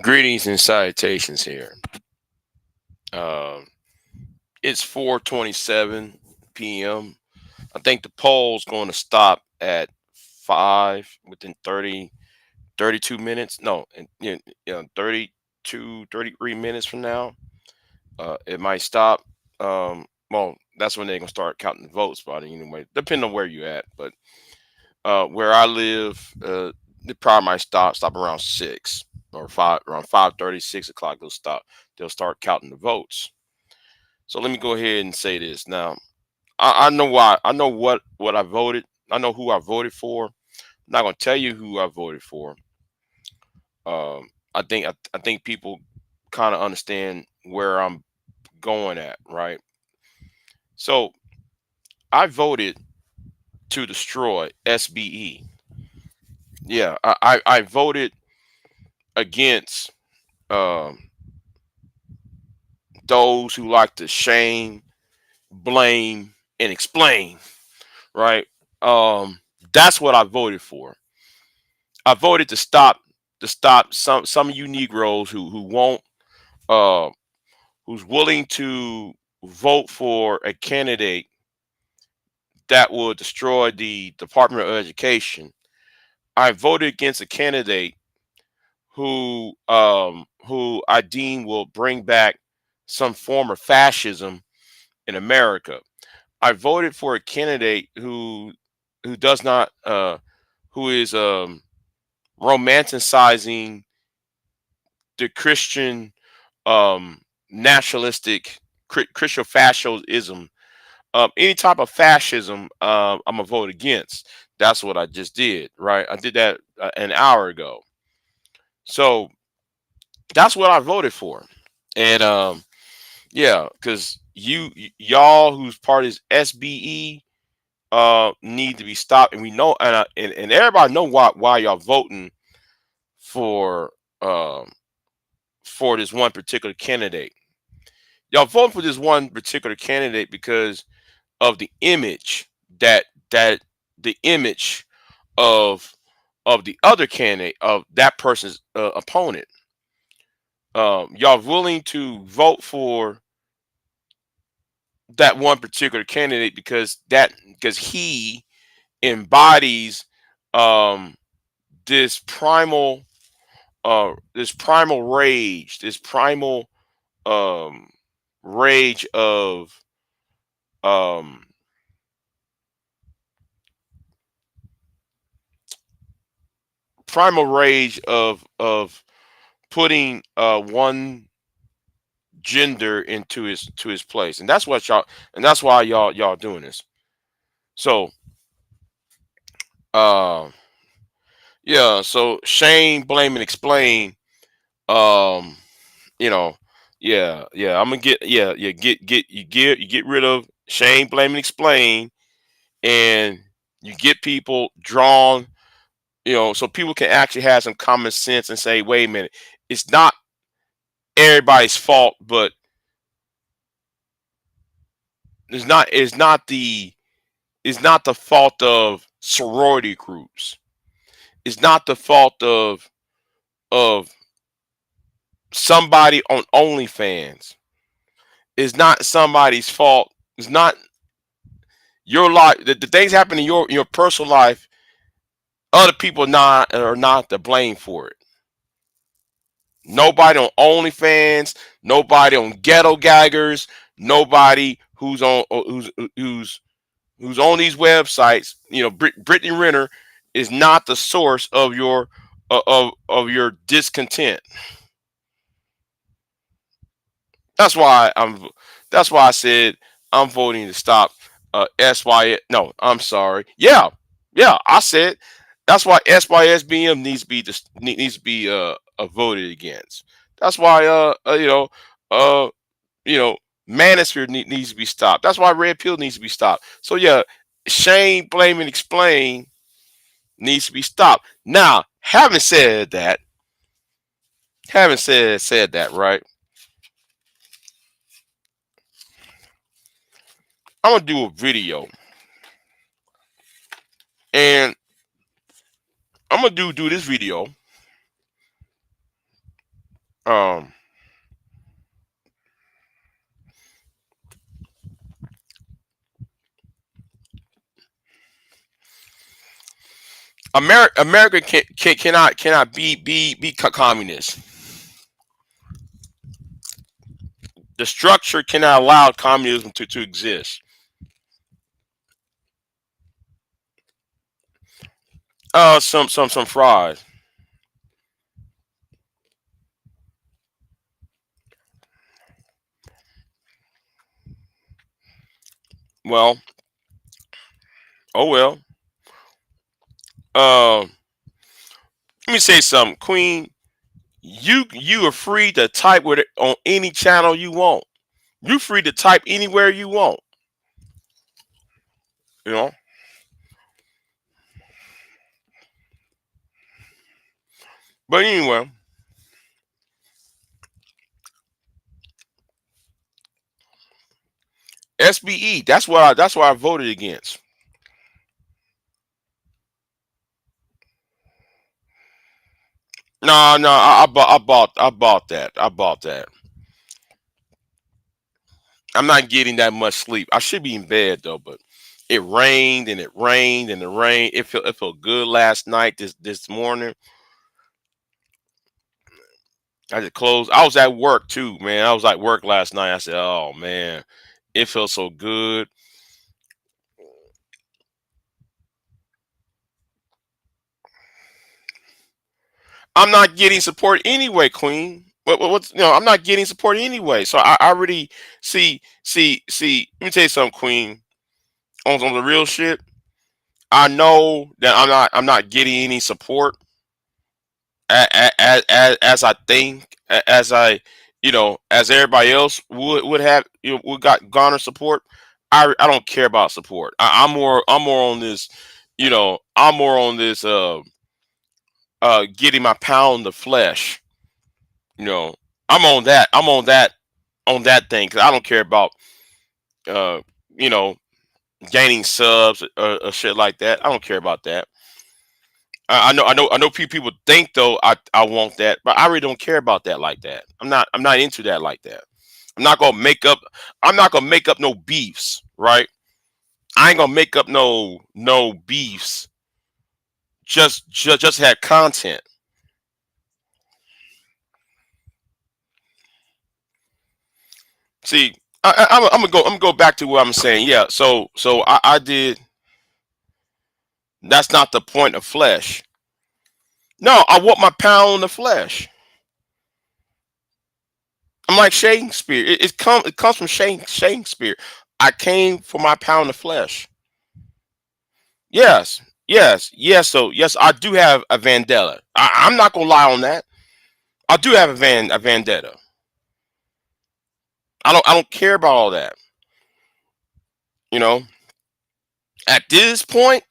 Greetings and salutations here. Um, it's 4:27 p.m. I think the poll's going to stop at 5 within 32 minutes. No, 32, 33 minutes from now. It might stop. Well, that's when they're going to start counting the votes, but anyway, depending on where you're at. But where I live, it probably might stop around 6 or 5, around 5:30, 6 o'clock. They'll start counting the votes. So let me go ahead and say this. Now, I know why. I know what I voted. I know who I voted for. I'm not gonna tell you who I voted for. I think people kind of understand where I'm going at, right? So I voted to destroy SBE. Yeah, I voted against um, those who like to shame, blame, and explain, right? Um, that's what I voted for. I voted to stop some of you Negroes who won't uh who's willing to vote for a candidate that will destroy the Department of Education. I voted against a candidate who I deem will bring back some form of fascism in America. I voted for a candidate who does not who is romanticizing the Christian nationalistic Christian fascism. Any type of fascism, I'm gonna vote against. That's what I just did, right? I did that an hour ago. So that's what I voted for, and yeah, because y'all whose part is SBE need to be stopped, and we know, and everybody know why y'all voting for um for this one particular candidate. Y'all voting for this one particular candidate because of the image that the image of the other candidate, of that person's opponent. Y'all willing to vote for that one particular candidate because he embodies um this primal rage, this primal um rage of um primal rage of putting one gender into his place. And that's what y'all, and that's why y'all doing this. So um yeah, so shame, blame, and explain. um you know, yeah, I'm gonna get, you get rid of shame, blame, and explain, and you get people drawn, so people can actually have some common sense and say, wait a minute, it's not everybody's fault, but it's not the fault of sorority groups. It's not the fault of somebody on OnlyFans. It's not somebody's fault. It's not your life. The things happen in your personal life. Other people are not to blame for it. Nobody on OnlyFans. Nobody on Ghetto Gaggers. Nobody who's on these websites. Brittany Renner is not the source of your discontent. That's why I'm. That's why I said I'm voting to stop SY. No, I'm sorry. Yeah. I said that's why SYSBM needs to be voted against. That's why uh you know Manosphere needs to be stopped. That's why Red Pill needs to be stopped. So yeah, shame, blame, and explain needs to be stopped. Now, having said that, right? I'm gonna do a video, and I'm gonna do this video Um, America cannot be communist. The structure cannot allow communism to exist. Some fraud. Well, oh well. Uh, let me say something, Queen. You are free to type with it on any channel you want. You free to type anywhere you want. You know. But anyway, SBE. That's what I voted against. No, no, I bought that. I bought that. I'm not getting that much sleep. I should be in bed though, but it rained and it rained and it rained. It felt good last night. This morning, I just closed. I was at work too, man. I was at work last night. I said, "Oh man, it felt so good." I'm not getting support anyway, Queen. What's I'm not getting support anyway. So I already see. Let me tell you something, Queen. On the real shit, I know that I'm not getting any support as I think as I as everybody else would have would got garner support. I don't care about support. I'm more on this. I'm more on this. Getting my pound of flesh. You know, I'm on that. I'm on that thing because I don't care about uh you know gaining subs or shit like that. I don't care about that. I know people think though I want that, but I really don't care about that like that. I'm not into that like that. I'm not gonna make up I'm not gonna make up no beefs, right? I ain't gonna make up no beefs just had content. See, I'm gonna go back to what I'm saying. Yeah, so I did. That's not the point of flesh. No, I want my pound of flesh. I'm like Shakespeare. It comes from Shakespeare. I came for my pound of flesh. Yes, yes. So yes, I do have a vendetta. I'm not gonna lie on that. I do have a vendetta. I don't care about all that. You know, at this point,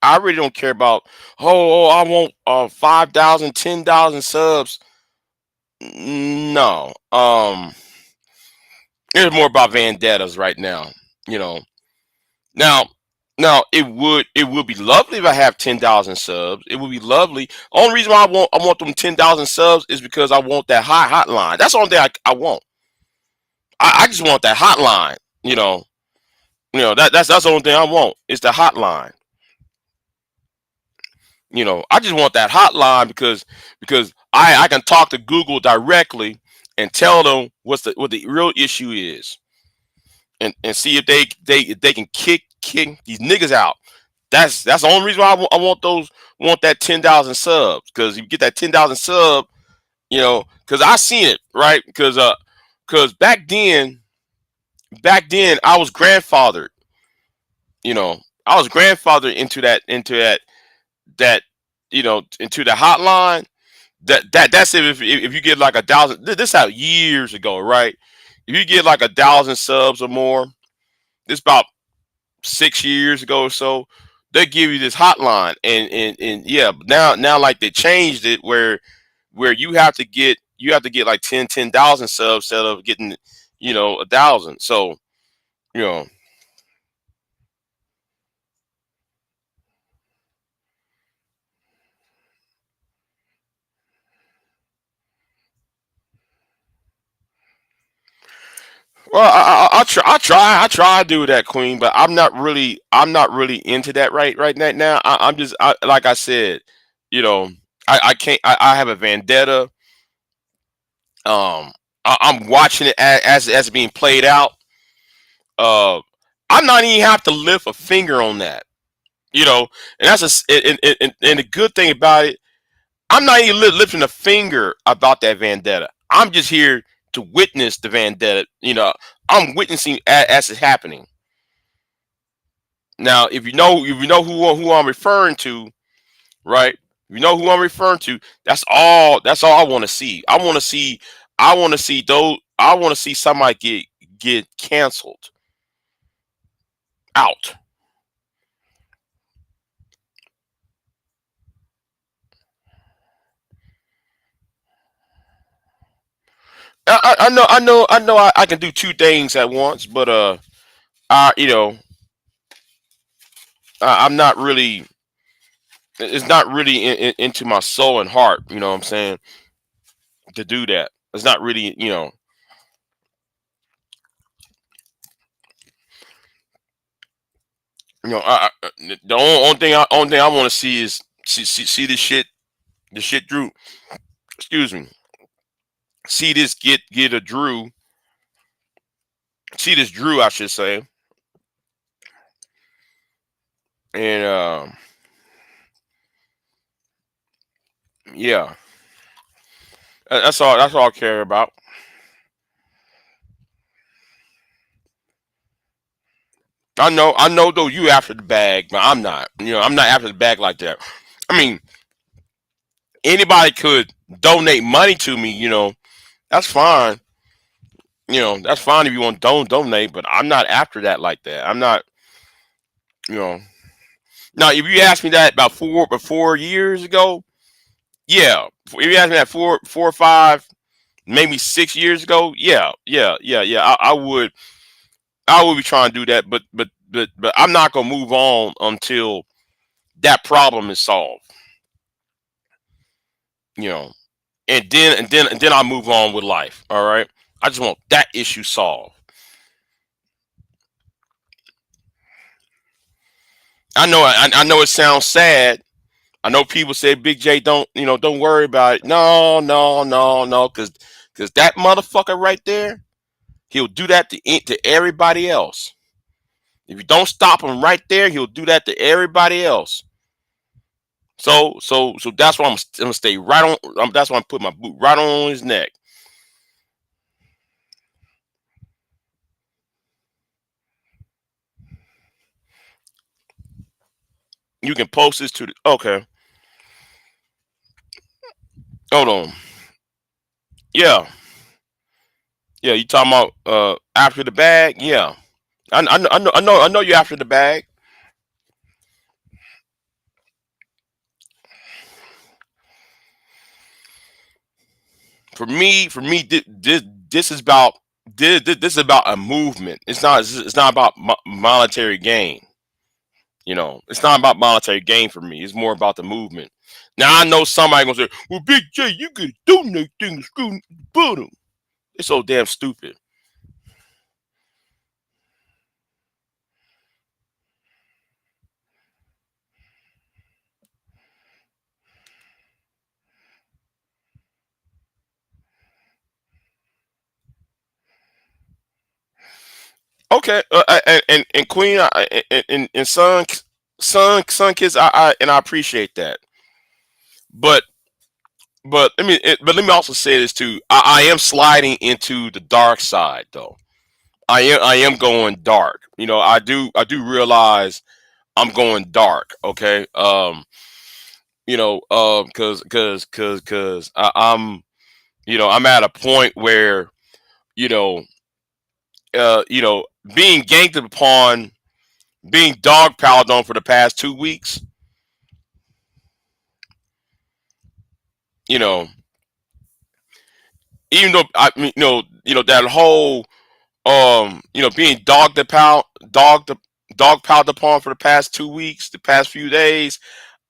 I really don't care about. I want 5,000, 10,000 subs. No, it's more about vendettas right now. You know, now, now it would be lovely if I have 10,000 subs. It would be lovely. Only reason why I want them 10,000 subs is because I want that hotline. That's the only thing I want. I just want that hotline. That's the only thing I want is the hotline. I just want that hotline because I can talk to Google directly and tell them what the real issue is and see if they can kick these niggas out. That's the only reason why I want that 10,000 subs because you get that 10,000 sub, because I seen it right because back then I was grandfathered, you know, I was grandfathered into that into the hotline. That's if you get like 1,000. This out years ago, right? If you get like 1,000 subs or more, this about 6 years ago or so, they give you this hotline, and yeah, now like they changed it where you have to get like 10,000 subs instead of getting 1,000. So you know, Well, I try to do that, Queen, but I'm not really into that right now. I'm just, like I said, you know, I can't, I have a vendetta. Um, I'm watching it as being played out. Uh, I'm not even have to lift a finger on that, you know, and and the good thing about it, I'm not even lifting a finger about that vendetta. I'm just here to witness the vendetta. You know, I'm witnessing as it's happening. Now, if you know who I'm referring to, right? If you know who I'm referring to, that's all. That's all I want to see. I want to see. I want to see those. I want to see somebody get canceled out. I know. I can do two things at once, but you know, I'm not really. It's not really into my soul and heart. You know what I'm saying? To do that, it's not really. The only thing I want to see is see the shit Drew. Excuse me. See this get a Drew. See this Drew, I should say, and yeah, that's all. That's all I care about. I know though you after the bag, but I'm not. I'm not after the bag like that. I mean, anybody could donate money to me. That's fine. That's fine if you want to don't donate, but I'm not after that like that. I'm not. You know. Now, if you asked me that about 4 years ago, yeah. If you asked me that 4 or 5, maybe 6 years ago, yeah. I would be trying to do that, but I'm not gonna move on until that problem is solved. You know, and then I move on with life. All right. I just want that issue solved. I know it sounds sad. I know people say Big J don't worry about it. No, no, no, no, because that motherfucker right there, he'll do that to everybody else. If you don't stop him right there, he'll do that to everybody else. So that's why I'm gonna stay right on. That's why I'm putting my boot right on his neck. You can post this to the okay. Hold on. Yeah, yeah. You talking about after the bag? Yeah. I know you after the bag. For me, this is about this is about a movement. It's not about monetary gain. It's not about monetary gain for me. It's more about the movement. Now I know somebody gonna say, "Well, Big J, you can donate things to the bottom." It's so damn stupid. Okay, and Queen, and son, kids, I appreciate that. But but let me also say this too. I am sliding into the dark side though. I am going dark. I do realize I'm going dark. Okay. Cause I'm at a point where you know you know being ganked upon, being dog piled on for the past 2 weeks. You know, even though I mean, that whole being dog piled upon for the past 2 weeks, the past few days.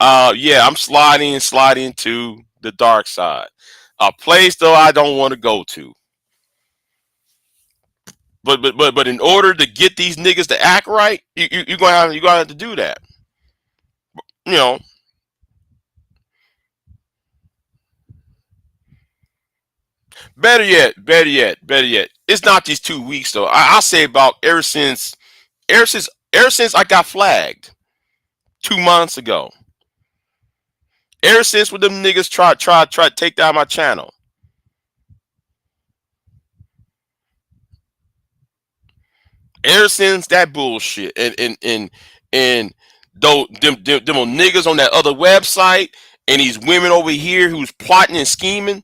Yeah, I'm sliding to the dark side. A place though I don't want to go to. But in order to get these niggas to act right, you gonna have to do that. You know, better yet. It's not these 2 weeks though. I say about ever since ever since I got flagged 2 months ago. Ever since when them niggas try to take down my channel. Ever since that bullshit and though them niggas on that other website and these women over here who's plotting and scheming,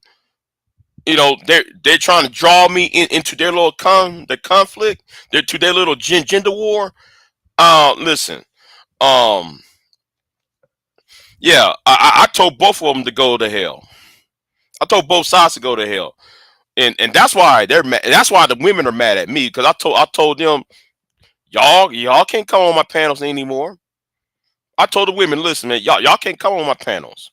they're trying to draw me into their little the conflict, to their little gender war. Listen, um, yeah, I told both of them to go to hell. I told both sides to go to hell, and that's why they're mad. That's why the women are mad at me because I told them y'all can't come on my panels anymore. I told the women, listen, man, y'all can't come on my panels.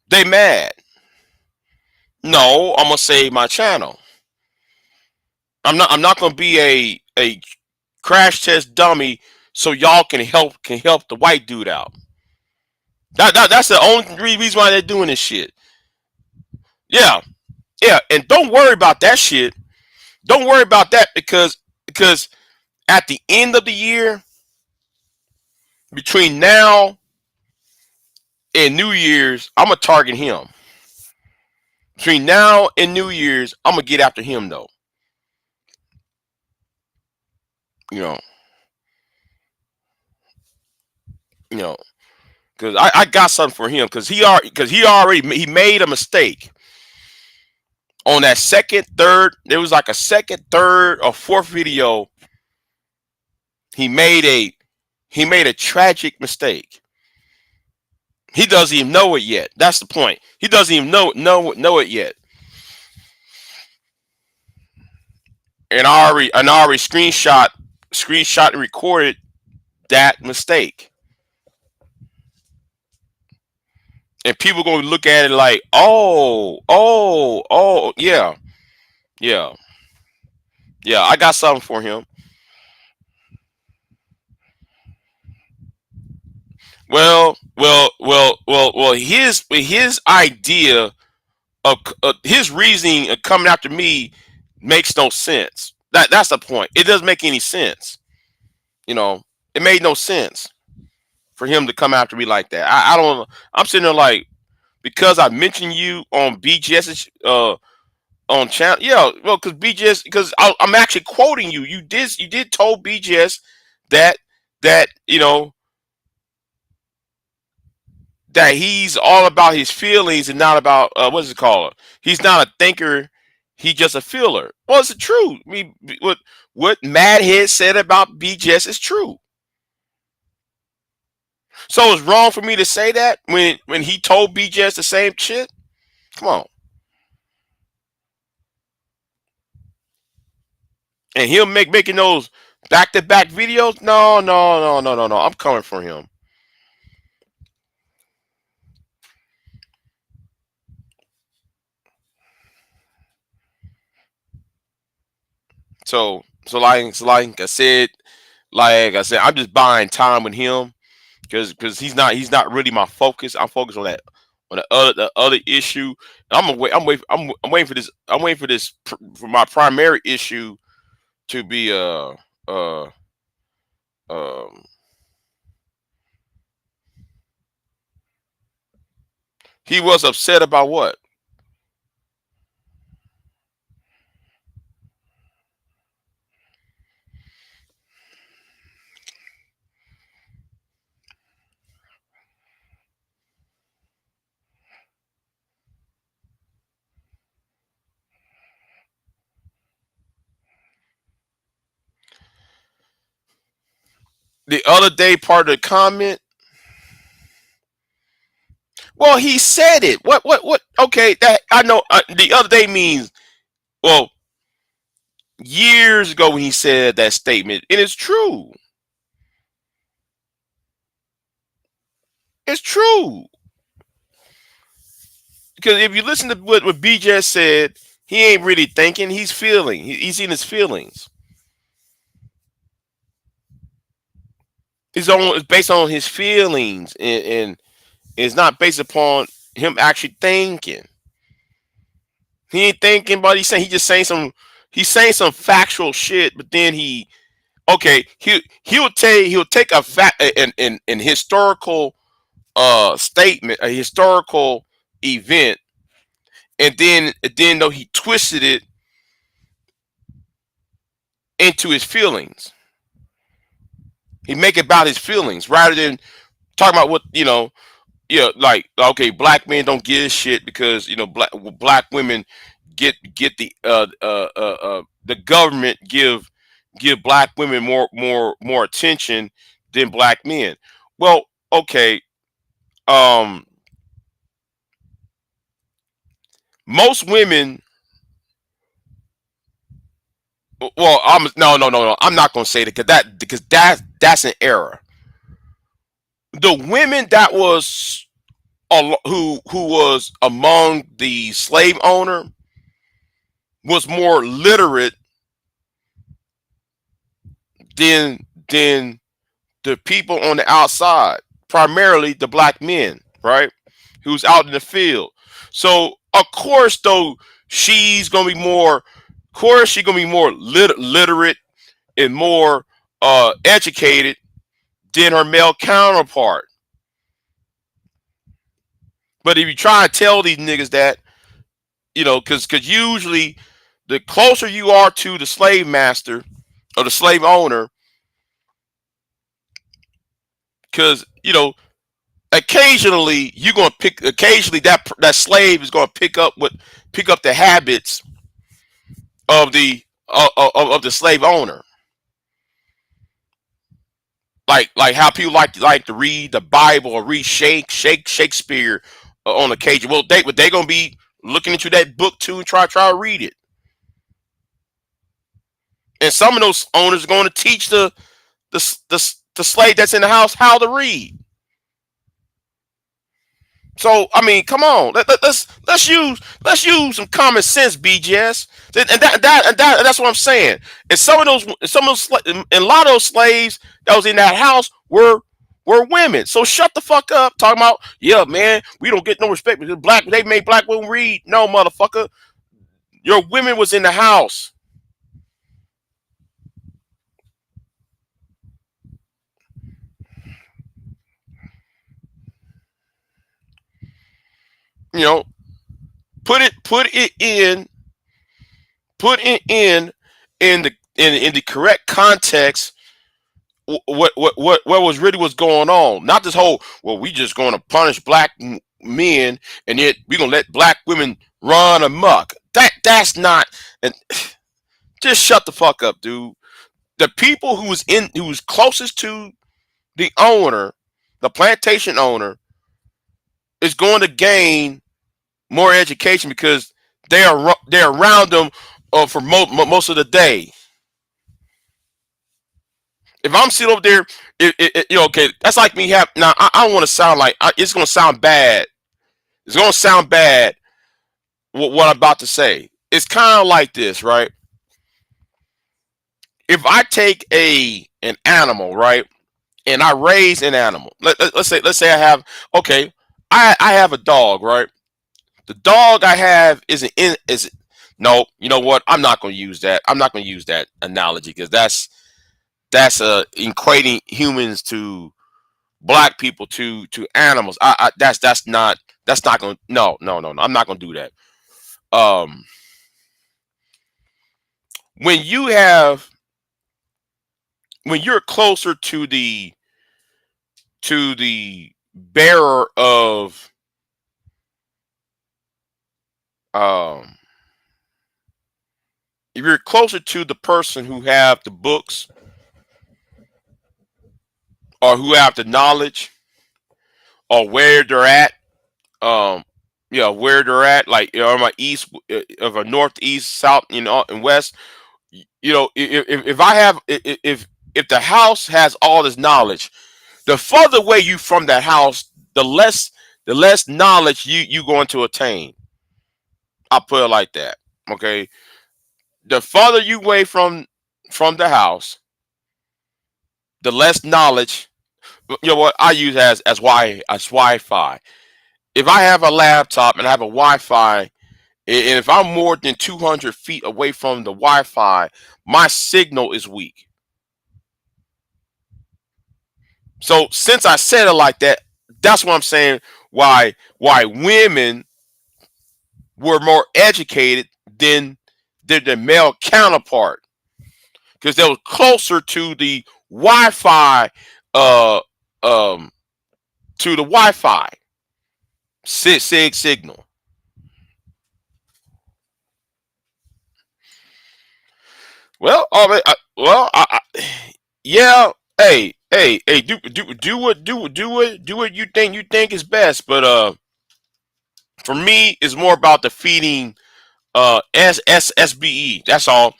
They mad. No, I'm gonna save my channel. I'm not gonna be a crash test dummy so y'all can help the white dude out. That's the only reason why they're doing this shit. Yeah, yeah, and don't worry about that shit. Don't worry about that because at the end of the year, between now and New Year's, I'm gonna target him. Between now and New Year's, I'm gonna get after him though. You know, you know, because I got something for him because he already he made a mistake on that second, third. There was like a second, third, or fourth video. He made a tragic mistake. He doesn't even know it yet. That's the point. He doesn't even know it yet. And I already screenshot and recorded that mistake. And people gonna look at it like, oh, yeah, yeah, yeah. I got something for him. Well. His idea of his reasoning of coming after me makes no sense. That's the point. It doesn't make any sense. It made no sense for him to come after me like that. I don't. I'm sitting there like because I mentioned you on BGS on channel. Yeah, well, because BGS because I'm actually quoting you. You did told BGS that that he's all about his feelings and not about what's it called? He's not a thinker. He's just a feeler. Well, it's true. I mean, what Madhead said about BGS is true. So it's wrong for me to say that when he told BGS the same shit. Come on, and he'll making those back to back videos. No, no, no, no, no, no. I'm coming for him. So like I said, I'm just buying time with him because he's not really my focus. I'm focused on the other issue. And I'm waiting for this. I'm waiting for this for my primary issue to be uh um he was upset about what the other day part of the comment. Well, he said it. What? Okay, that I know. The other day means well years ago when he said that statement, and it's true. It's true because if you listen to what BJ said, He ain't really thinking. He's feeling. He's in his feelings. It's based on his feelings, and it's not based upon him actually thinking. He ain't thinking, but he's just saying some. He's saying some factual shit, but then okay, he'll take a fact an historical statement, a historical event, and then though he twisted it into his feelings. He make it about his feelings rather than talking about what yeah, like okay, black men don't give a shit because black women get the government give black women more attention than black men. Well, okay, um, most women. Well, no. I'm not gonna say that because that's an error. The women that was who was among the slave owner was more literate than the people on the outside, primarily the black men, right? Who's out in the field. So of course, though, she's gonna be more. Of course, she's gonna be more literate and more educated than her male counterpart. But if you try to tell these niggas that, because usually the closer you are to the slave master or the slave owner, because occasionally you're gonna occasionally that slave is gonna pick up the habits of the slave owner, like how people like to read the Bible or read Shakespeare on occasion. Well, they gonna be looking into that book too and try to read it. And some of those owners are going to teach the slave that's in the house how to read. So I mean, come on, let's use some common sense, BGS, and that's what I'm saying. And and a lot of those slaves that was in that house were women. So shut the fuck up, talking about yeah, man, we don't get no respect because they made black women read. No, motherfucker, your women was in the house. You know, put it in the correct context. What was going on? Not this whole we just going to punish black men and yet we gonna let black women run amok. That's not. And just shut the fuck up, dude. The people who was closest to the owner, the plantation owner, is going to gain more education because they're around them for most of the day. If I'm sitting over there, okay, that's like me have now. I don't want to sound like it's going to sound bad. It's going to sound bad. What I'm about to say. It's kind of like this, right? If I take an animal, right, and I raise an animal. Let's say I have okay, I have a dog, right? The dog I have is no. You know what? I'm not going to use that. I'm not going to use that analogy because that's equating humans to black people to animals. That's not going. No. I'm not going to do that. Um, when you have when you're closer to the bearer of um if you're closer to the person who have the books or who have the knowledge or where they're at, um where they're at, like on my east of a northeast, south, and west, if I have if the house has all this knowledge, the further away you from that house, the less knowledge you going to attain. I put it like that. Okay, the farther you away from the house, the less knowledge. You know what I use as Wi-Fi. If I have a laptop and I have a Wi-Fi, and if I'm more than 200 feet away from the Wi-Fi, my signal is weak. So since I said it like that, that's what I'm saying. Why women were more educated than their male counterpart, because they were closer to the Wi-Fi, uh, um, to the Wi-Fi signal. Well, yeah. Hey, do what you think is best. But for me, it's more about defeating SBE. That's all.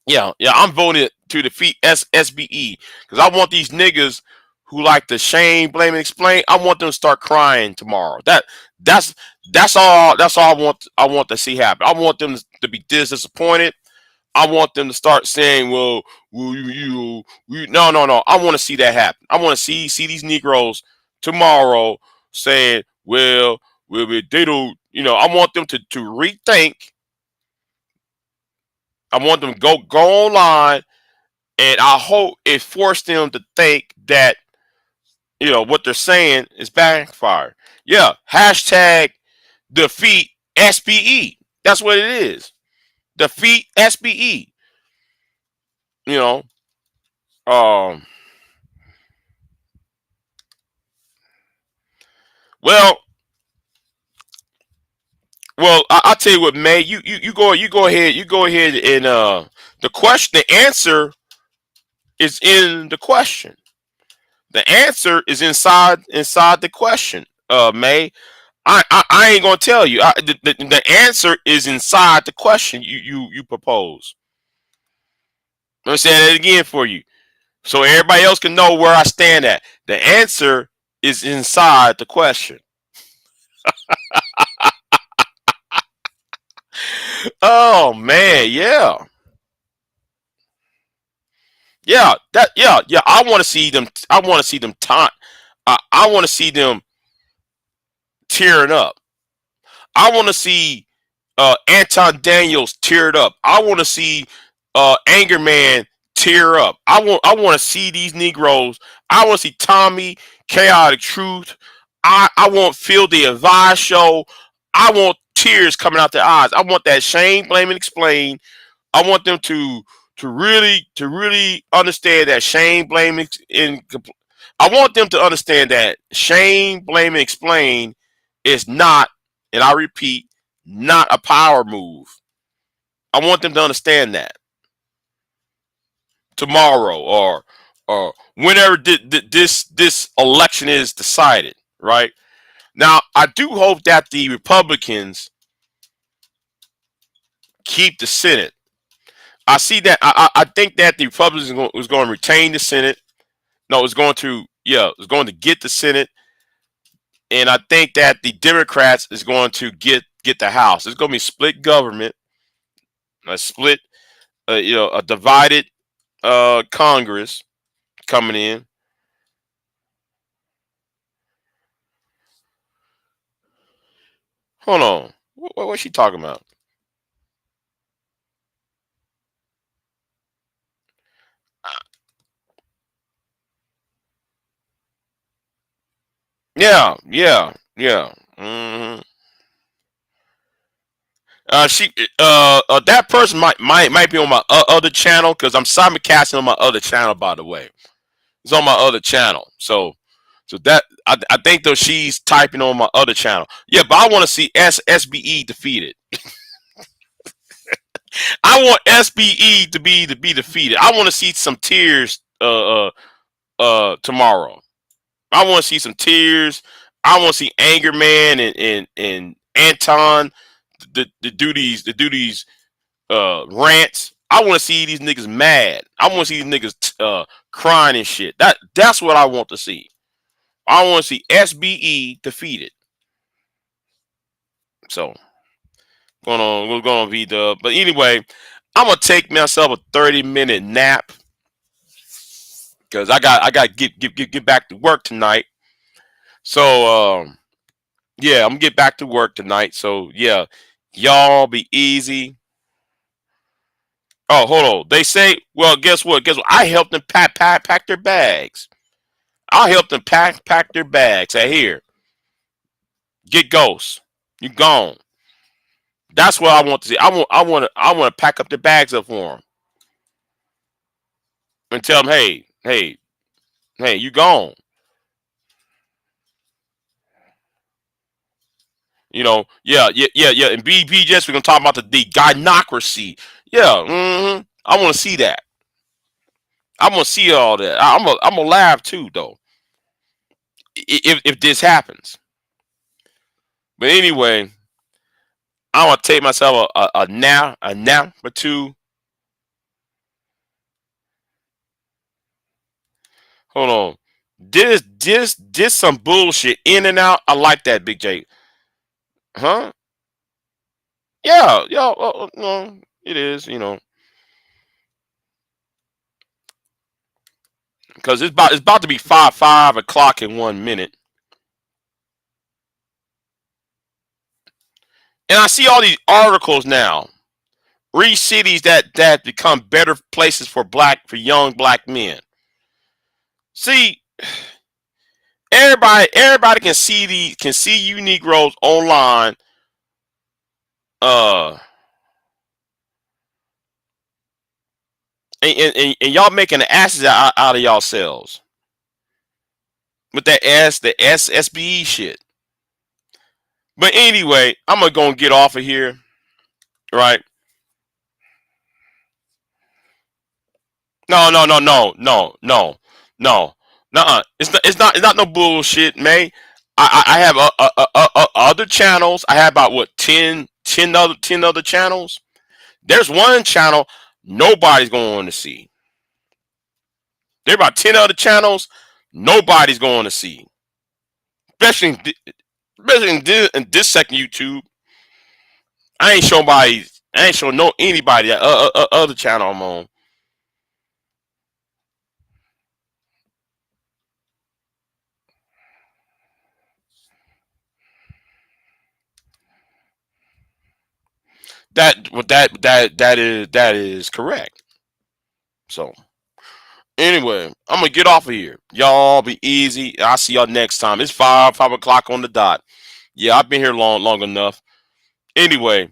Yeah. I'm voting to defeat SBE because I want these niggas who like to shame, blame, and explain. I want them to start crying tomorrow. That's that's all. That's all I want to see happen. I want them to be disappointed. I want them to start saying, "Well, no. I want to see that happen. I want to see these Negroes tomorrow saying, well, they don't. I want them to rethink. I want them to go online, and I hope it forced them to think that what they're saying is backfire. Yeah, hashtag defeat SBE. That's what it is. Defeat SBE. You know. Um. Well, I'll tell you what, May. You go ahead and the question, the answer is in the question. The answer is inside the question. May. I ain't gonna tell you. The answer is inside the question you propose. Let me say that again for you, so everybody else can know where I stand at. The answer is inside the question. Oh man, yeah. Yeah. I want to see them. I want to see them taunt. I want to see them tearing up. I want to see Anton Daniels teared up. I want to see Anger Man tear up. I want to see these Negroes. I want to see Tommy Chaotic Truth. I want Phil the Advice Show. I want tears coming out their eyes. I want that shame, blame, and explain. I want them to really understand that shame, blame, I want them to understand that shame, blame, and explain is not, and I repeat, not a power move. I want them to understand that tomorrow, or whenever this election is decided. Right now, I do hope that the Republicans keep the Senate. I see that. I think that the Republicans is going to retain the Senate. No, it's going to, it's going to get the Senate, and I think that the Democrats is going to get the House. It's going to be split government, a split, a divided Congress coming in. Hold on, what's she talking about? Yeah. She that person might be on my other channel, because I'm simulcasting on my other channel. By the way, it's on my other channel. So that I think though she's typing on my other channel. Yeah, but I want to see SBE defeated. I want SBE to be defeated. I want to see some tears tomorrow. I want to see some tears. I want to see Anger Man and Anton to do these rants. I want to see these niggas mad. I want to see these niggas crying and shit. That's what I want to see. I want to see SBE defeated. So What's going on, V-Dub? But anyway, I'm gonna take myself a 30-minute nap because I got to get back to work tonight. So yeah, I'm gonna get back to work tonight. So yeah, y'all be easy. Oh, hold on. They say, well, guess what? Guess what? I helped them pack their bags. I helped them pack their bags. Hey, here, get Ghost. You gone. That's what I want to see. I want to pack up their bags up for them and tell them, hey, you gone. Yeah. And BIGJXXX, we're gonna talk about the gynocracy. Yeah, I want to see that. I want to see all that. I'm gonna laugh too, though, if this happens. But anyway, I want to take myself a nap or two. Hold on. This some bullshit in and out. I like that, Big J. Huh? Yeah. No, it is. Because it's about to be five o'clock in 1 minute, and I see all these articles now. Read cities that become better places for young black men. See, everybody can see you Negroes online. Uh, and y'all making the asses out of yourselves with the SBE shit. But anyway, I'm gonna go and get off of here, right? No. Nuh-uh. It's not no bullshit, man. I have other channels. I have about what 10 other channels. There's one channel nobody's going to see. There are about 10 other channels nobody's going to see. Especially in this second YouTube. I ain't showing no anybody that other channel I'm on. That is correct. So anyway, I'm gonna get off of here. Y'all be easy. I'll see y'all next time. It's five o'clock on the dot. Yeah, I've been here long enough. Anyway,